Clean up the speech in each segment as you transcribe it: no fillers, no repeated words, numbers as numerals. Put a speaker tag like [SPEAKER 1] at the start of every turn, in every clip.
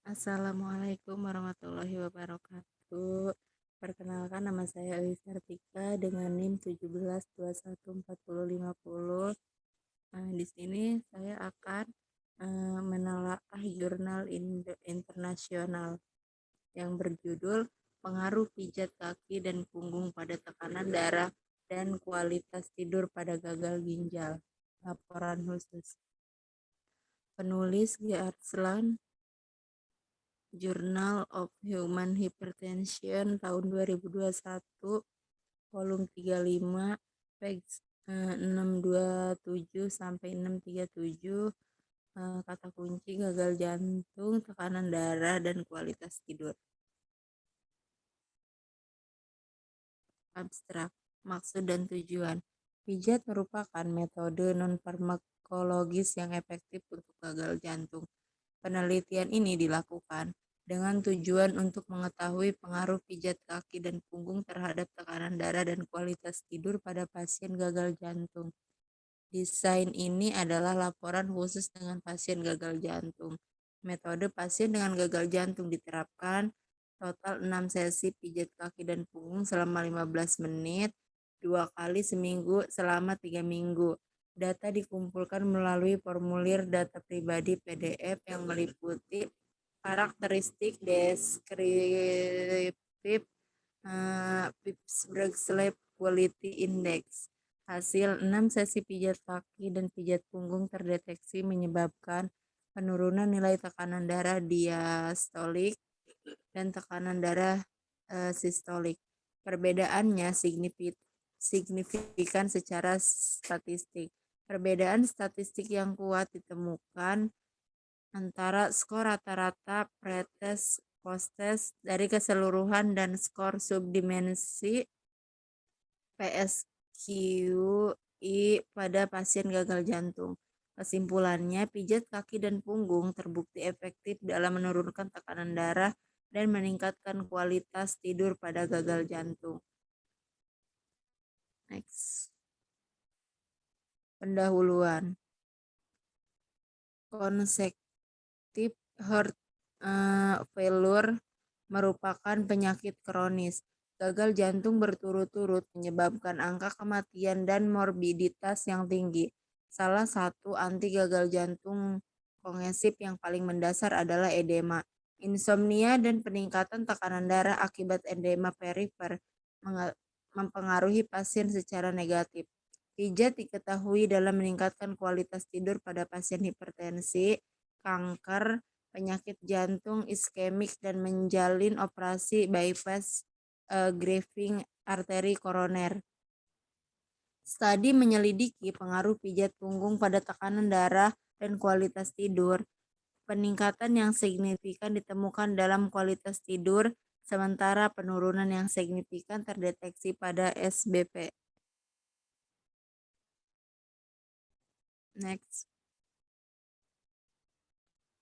[SPEAKER 1] Assalamualaikum warahmatullahi wabarakatuh. Perkenalkan, nama saya Elis Sartika dengan NIM 17214050. Di sini saya akan menelaah jurnal internasional yang berjudul Pengaruh Pijat Kaki dan Punggung pada Tekanan Darah dan Kualitas Tidur pada Gagal Ginjal. Laporan khusus. Penulis G. Arslan, Journal of Human Hypertension tahun 2021, volume 35, page 627 sampai 637, kata kunci gagal jantung, tekanan darah, dan kualitas tidur. Abstrak, maksud dan tujuan. Pijat merupakan metode non-farmakologis yang efektif untuk gagal jantung. Penelitian ini dilakukan dengan tujuan untuk mengetahui pengaruh pijat kaki dan punggung terhadap tekanan darah dan kualitas tidur pada pasien gagal jantung. Desain ini adalah laporan khusus dengan pasien gagal jantung. Metode pasien dengan gagal jantung diterapkan total 6 sesi pijat kaki dan punggung selama 15 menit, 2 kali seminggu selama 3 minggu. Data dikumpulkan melalui formulir data pribadi PDF yang meliputi karakteristik deskriptif Pittsburgh Sleep Quality Index. Hasil 6 sesi pijat kaki dan pijat punggung terdeteksi menyebabkan penurunan nilai tekanan darah diastolik dan tekanan darah sistolik. Perbedaannya signifikan secara statistik. Perbedaan statistik yang kuat ditemukan antara skor rata-rata pretest post-test dari keseluruhan dan skor subdimensi PSQI pada pasien gagal jantung. Kesimpulannya, pijat kaki dan punggung terbukti efektif dalam menurunkan tekanan darah dan meningkatkan kualitas tidur pada gagal jantung. Next. Pendahuluan. Congestive heart failure merupakan penyakit kronis. Gagal jantung berturut-turut menyebabkan angka kematian dan morbiditas yang tinggi. Salah satu anti gagal jantung kongesif yang paling mendasar adalah edema. Insomnia dan peningkatan tekanan darah akibat edema perifer mempengaruhi pasien secara negatif. Pijat diketahui dalam meningkatkan kualitas tidur pada pasien hipertensi, kanker, penyakit jantung iskemik, dan menjalin operasi bypass grafting arteri koroner. Studi menyelidiki pengaruh pijat punggung pada tekanan darah dan kualitas tidur. Peningkatan yang signifikan ditemukan dalam kualitas tidur, sementara penurunan yang signifikan terdeteksi pada SBP. Next.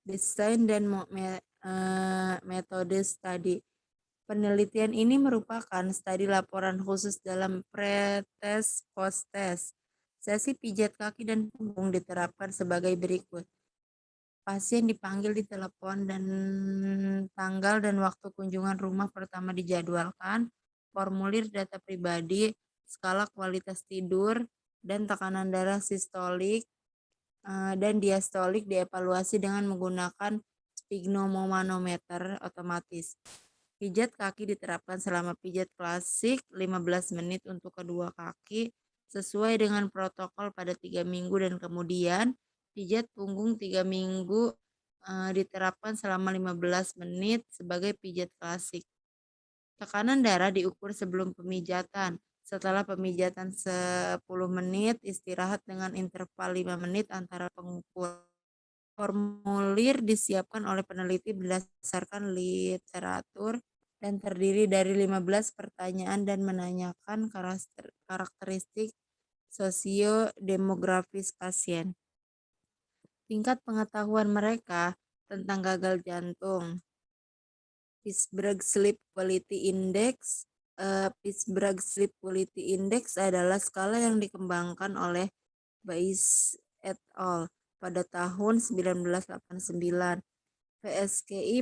[SPEAKER 1] Desain dan metode studi. Penelitian ini merupakan studi laporan khusus dalam pretest post-test. Sesi pijat kaki dan punggung diterapkan sebagai berikut. Pasien dipanggil di telepon dan tanggal dan waktu kunjungan rumah pertama dijadwalkan, formulir data pribadi, skala kualitas tidur, dan tekanan darah sistolik dan diastolik dievaluasi dengan menggunakan sphygmomanometer otomatis. Pijat kaki diterapkan selama pijat klasik 15 menit untuk kedua kaki sesuai dengan protokol pada 3 minggu, dan kemudian pijat punggung 3 minggu diterapkan selama 15 menit sebagai pijat klasik. Tekanan darah diukur sebelum pemijatan. Setelah pemijatan 10 menit, istirahat dengan interval 5 menit antara pengukur. Formulir disiapkan oleh peneliti berdasarkan literatur dan terdiri dari 15 pertanyaan dan menanyakan karakteristik sosiodemografis pasien. Tingkat pengetahuan mereka tentang gagal jantung. Pittsburgh Sleep Quality Index. Pittsburgh Sleep Quality Index adalah skala yang dikembangkan oleh Bayes et al. Pada tahun 1989. PSQI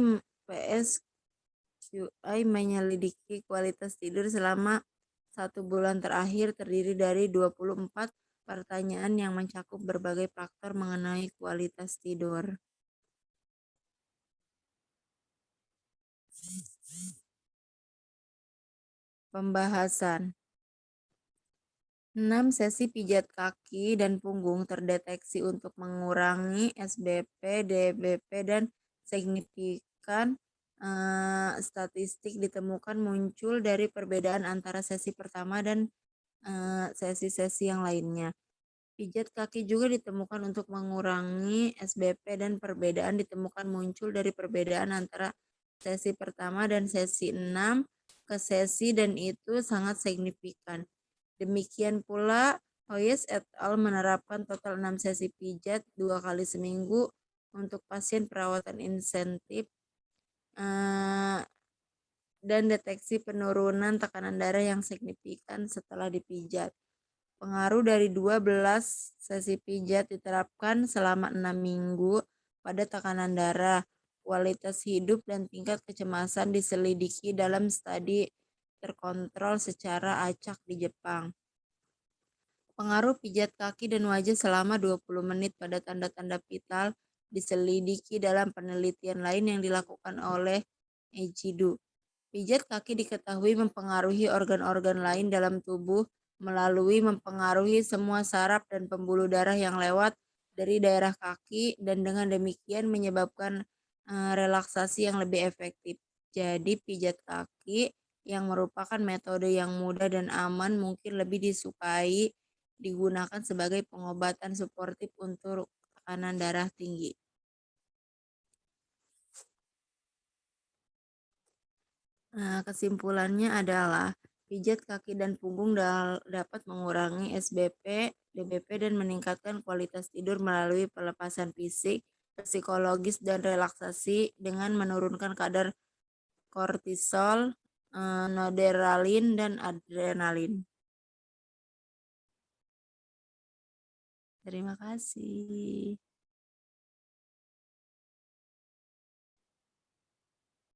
[SPEAKER 1] menyelidiki kualitas tidur selama 1 bulan terakhir, terdiri dari 24 pertanyaan yang mencakup berbagai faktor mengenai kualitas tidur. Pembahasan. 6 sesi pijat kaki dan punggung terdeteksi untuk mengurangi SBP, DBP, dan signifikan statistik ditemukan muncul dari perbedaan antara sesi pertama dan sesi-sesi yang lainnya. Pijat kaki juga ditemukan untuk mengurangi SBP dan perbedaan ditemukan muncul dari perbedaan antara sesi pertama dan sesi 6 ke sesi dan itu sangat signifikan. Demikian pula, Hoyes et al. Menerapkan total 6 sesi pijat 2 kali seminggu untuk pasien perawatan insentif dan deteksi penurunan tekanan darah yang signifikan setelah dipijat. Pengaruh dari 12 sesi pijat diterapkan selama 6 minggu pada tekanan darah, kualitas hidup, dan tingkat kecemasan diselidiki dalam studi terkontrol secara acak di Jepang. Pengaruh pijat kaki dan wajah selama 20 menit pada tanda-tanda vital diselidiki dalam penelitian lain yang dilakukan oleh Ejidu. Pijat kaki diketahui mempengaruhi organ-organ lain dalam tubuh melalui mempengaruhi semua saraf dan pembuluh darah yang lewat dari daerah kaki dan dengan demikian menyebabkan relaksasi yang lebih efektif. Jadi pijat kaki yang merupakan metode yang mudah dan aman mungkin lebih disukai digunakan sebagai pengobatan suportif untuk tekanan darah tinggi. Kesimpulannya adalah pijat kaki dan punggung dapat mengurangi SBP, DBP, dan meningkatkan kualitas tidur melalui pelepasan fisik, psikologis, dan relaksasi dengan menurunkan kadar kortisol, noradrenalin, dan adrenalin. Terima kasih.